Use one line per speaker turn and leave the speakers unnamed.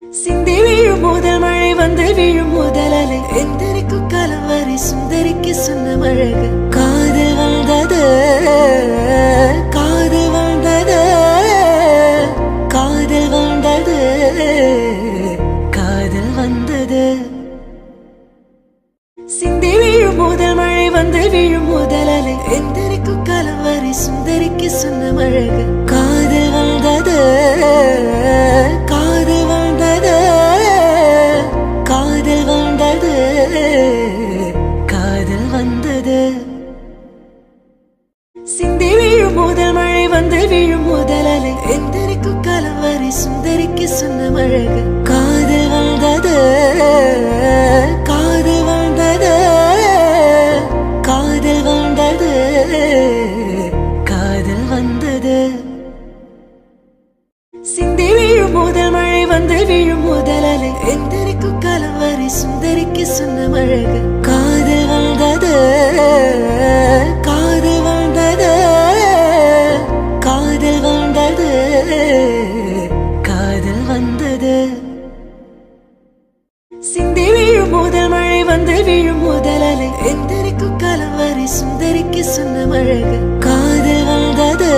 சிந்தி வீழும் முதல் மழை வந்து வீழும் முதல் அலை எந்தரிக்கும் காலம் வரை சுந்தரிக்கு சொன்ன அழகு காதல் வந்தது காதல் வந்தது காதல் வந்தது காதல் வந்தது சிந்தி வீழும் முதல் மழை வந்து வீழும் முதல் அலை எந்தரிக்கும் காலம் வரை சுந்தரிக்கு சொன்ன அழகு காதல் வந்தது காதல் வந்தது காதல் வந்தது காதல் வந்தது சிந்தி வீழும் முதல் மழை வந்து வீழும் முதல் அலை எந்தரிக்கும் காலம் வரை சுந்தரிக்கு சொன்ன அழகு காதல் வந்தது காதல் வந்தது காதல் வந்தது காதல் வந்தது சிந்தி வீழும் முதல் மழை வந்து வீழும் முதல் அலை எந்தரிக்கும் காலம் வரை சுந்தரிக்கு சொன்ன அழகு காதல் வந்தது காதல் வந்தது காதல் வந்தது காதல் வந்தது சிந்தி வீழும் முதல் மழை வந்து வீழும் முதல் அலை எந்தரிக்கும் காலம் வரை சுந்தரிக்கு சொன்ன அழகு காதல் வந்தது